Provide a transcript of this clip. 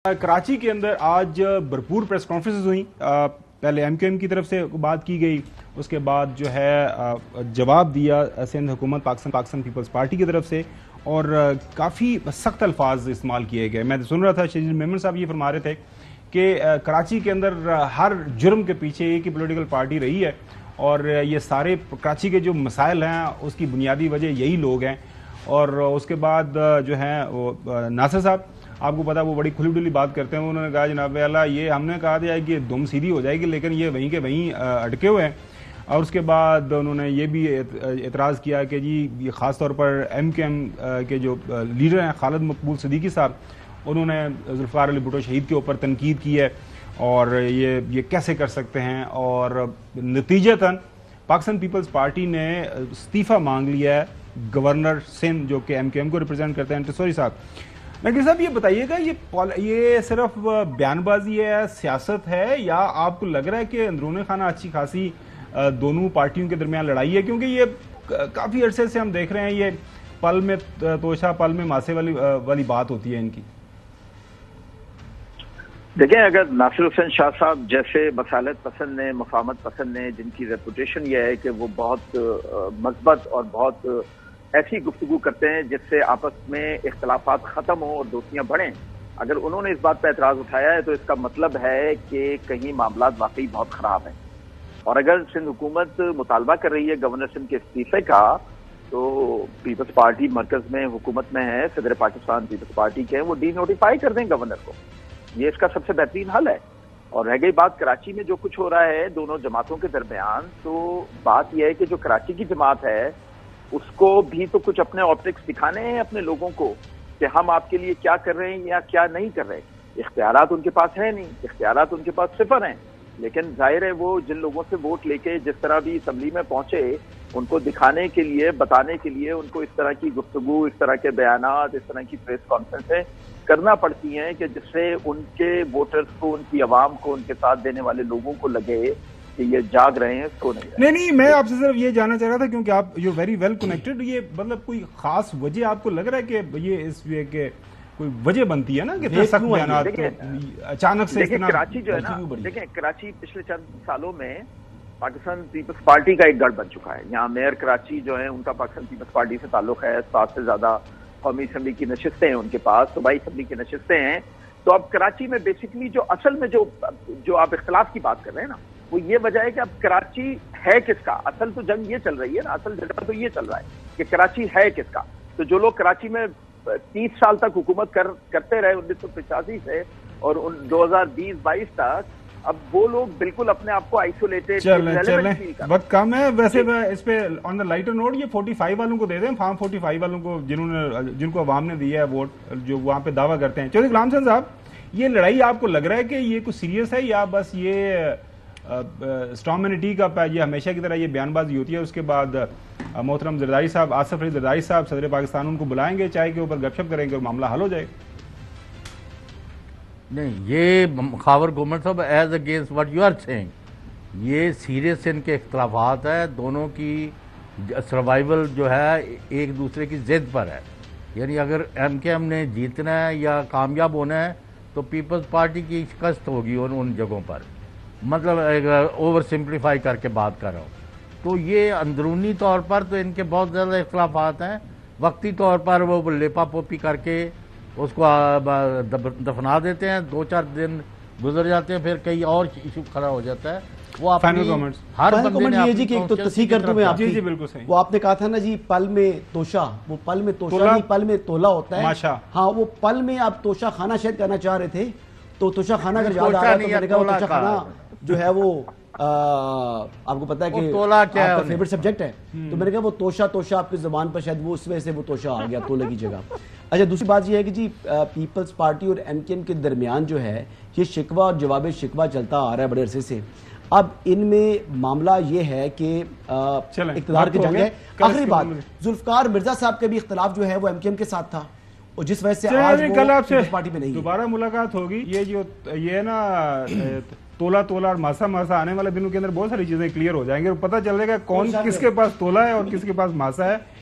कराची के अंदर आज भरपूर प्रेस कॉन्फ्रेंसेस हुई। पहले एमक्यूएम की तरफ से बात की गई, उसके बाद जो है जवाब दिया सिंध हुकूमत पाकिस्तान पीपल्स पार्टी की तरफ से, और काफ़ी सख्त अल्फाज इस्तेमाल किए गए। मैं सुन रहा था शहीद मेमन साहब ये फरमा रहे थे कि कराची के अंदर हर जुर्म के पीछे एक ही पॉलिटिकल पार्टी रही है, और ये सारे कराची के जो मसाइल हैं उसकी बुनियादी वजह यही लोग हैं। और उसके बाद जो है वो नासिर साहब, आपको पता है वो बड़ी खुली डुली बात करते हैं। उन्होंने कहा जनाब अल्लाह ये हमने कहा दिया है कि दुम सीधी हो जाएगी, लेकिन ये वहीं के वहीं अटके हुए हैं। और उसके बाद उन्होंने ये भी एतराज़ किया कि जी ये ख़ास तौर पर एमक्यूएम के जो लीडर हैं खालिद मकबूल सिद्दीकी साहब, उन्होंने जुल्फ़िकार अली भुट्टो शहीद के ऊपर तनकीद की है, और ये कैसे कर सकते हैं। और नतीजतन पाकिस्तान पीपल्स पार्टी ने इस्तीफ़ा मांग लिया है गवर्नर सिंध जो कि एमक्यूएम को रिप्रेजेंट करते हैं, टिसोरी साहब। नकीर साहब ये बताइएगा, ये सिर्फ बयानबाजी है, सियासत है, या आपको लग रहा है कि अंदरूनी खाना अच्छी खासी दोनों पार्टियों के दरमियान लड़ाई है? क्योंकि ये काफ़ी अरसे से हम देख रहे हैं ये पल में तोशा पल में मासे वाली बात होती है इनकी। देखें, अगर नासिर हुसैन शाह साहब जैसे मसालत पसंद ने, मफाहमत पसंद ने, जिनकी रेपुटेशन ये है कि वो बहुत मस्बत और बहुत ऐसी गुफ्तगू करते हैं जिससे आपस में इख्तलाफात खत्म हो और दोस्तियां बढ़ें, अगर उन्होंने इस बात पर एतराज उठाया है तो इसका मतलब है कि कहीं मामलात वाकई बहुत खराब हैं। और अगर सिंध हुकूमत मुतालबा कर रही है गवर्नर सिंध के इस्तीफे का, तो पीपल्स पार्टी मरकज में हुकूमत में है, सदर पाकिस्तान पीपल्स पार्टी के हैं, वो डी नोटिफाई कर दें गवर्नर को। ये इसका सबसे बेहतरीन हल है। और रह गई बात कराची में जो कुछ हो रहा है दोनों जमातों के दरमियान, तो बात यह है कि जो कराची की जमात है उसको भी तो कुछ अपने ऑप्टिक्स दिखाने हैं अपने लोगों को कि हम आपके लिए क्या कर रहे हैं या क्या नहीं कर रहे। इख्तियारात उनके पास है नहीं, इख्तियारात उनके पास सिफर हैं, लेकिन जाहिर है वो जिन लोगों से वोट लेके जिस तरह भी असम्बली में पहुंचे, उनको दिखाने के लिए, बताने के लिए उनको इस तरह की गुफ्तगू, इस तरह के बयानात, इस तरह की प्रेस कॉन्फ्रेंसें करना पड़ती हैं कि जिससे उनके वोटर्स को, उनकी आवाम को, उनके साथ देने वाले लोगों को लगे कि ये जाग रहे हैं, सो नहीं। नहीं, मैं आपसे सिर्फ ये जानना चाह रहा था क्योंकि आप यू वेरी वेल कनेक्टेड, ये मतलब कोई खास वजह आपको लग रहा है कि ये इस के कोई वजह बनती है ना कि सख्त बयानात अचानक से? कराची जो है ना, देखें कराची पिछले चंद सालों में पाकिस्तान पीपल्स पार्टी का एक गढ़ बन चुका है। यहाँ मेयर कराची जो है उनका पाकिस्तान पीपल्स पार्टी से ताल्लुक है, 7 से ज्यादा कौमी असम्बली की नशिस्तें हैं उनके पास, सूबाई असम्बली की नशिस्तें हैं। तो अब कराची में बेसिकली जो असल में जो आप इख्तलाफ की बात कर रहे हैं ना, वो ये वजह है कि अब कराची है किसका। असल तो जंग ये चल रही है ना, असल झगड़ा तो ये चल रहा है कि कराची है किसका। तो जो लोग कराची में 30 साल तक हुकूमत करते रहे 1985 से और 2020-22 तक, अब वो लोग बिल्कुल अपने आप को आइसोलेटेड। चलें, वक्त कम है वैसे। इस पे ऑन द लाइटर नोट ये 45 वालों को दे दें, फार्म 45 वालों को जिनको अवाम ने दिया है वोट, जो वहां पे दावा करते हैं। चौधरी गुलाम साहब, ये लड़ाई आपको लग रहा है कि ये कुछ सीरियस है, या बस ये स्ट्रॉन्ग का ये हमेशा की तरह ये बयानबाजी होती है? उसके बाद मोहतरम जरदारी साहब, आसिफ अली जरदारी साहब सदर पाकिस्तान, उनको बुलाएंगे, चाय के ऊपर गपशप करेंगे और मामला हल हो जाएगा? नहीं, ये खावर गवर्नमेंट साहब is against what you are saying, ये सीरियस इनके इख्तलाफात है, दोनों की सर्वाइवल जो है एक दूसरे की जिद पर है। यानी अगर एमकेएम ने जीतना है या कामयाब होना है तो पीपल्स पार्टी की शिकस्त होगी उन जगहों पर। मतलब ओवर सिंप्लीफाई करके बात कर रहा हूँ। तो ये अंदरूनी तौर पर तो इनके बहुत ज़्यादा इख्तलाफात हैं, वक्ती तौर पर वो लेपा पोपी करके उसको दफना देते हैं, 2-4 दिन गुजर जाते हैं, फिर कई और इशू खड़ा हो जाता है। वो हर बंदे ने ये जी कि एक तो तस्हीह कर दूं मैं आपकी। जी बिल्कुल सही। वो आपने कहा था ना जी पल में तोशा, वो पल में तोशा नहीं, पल में तोला होता है। हाँ, वो पल में आप तोशा खाना शायद करना चाह रहे थे, तो तोशा खाना अगर याद आ रहा है तो मैंने कहा तोशा खाना जो है वो आपको पता है कि तोला क्या आपका फेवरेट सब्जेक्ट है, तो मैंने कहा वो तोशा आपकी जुबान पर शायद वो उस वजह से वो तोशा आ गया तोले की जगह। अच्छा, दूसरी बात ये है कि जी पीपल्स पार्टी और एमकेएम के दरमियान जो है ये शिकवा और जवाब शिकवा चलता आ रहा है बड़े अरसे से। अब इनमें मामला ये है कि इख्तियार की जंग है। आखिरी बात, जुल्फकार मिर्जा साहब का भी इख्तिलाफ जो है वो एमकेएम के साथ था, और जिस वजह से आज वो पीपल्स पार्टी में नहीं है। दोबारा मुलाकात होगी। ये ना तोला और मासा आने वाले दिनों के अंदर बहुत सारी चीजें क्लियर हो जाएंगे और पता चलेगा कौन किसके पास तोला है और किसके पास मासा है।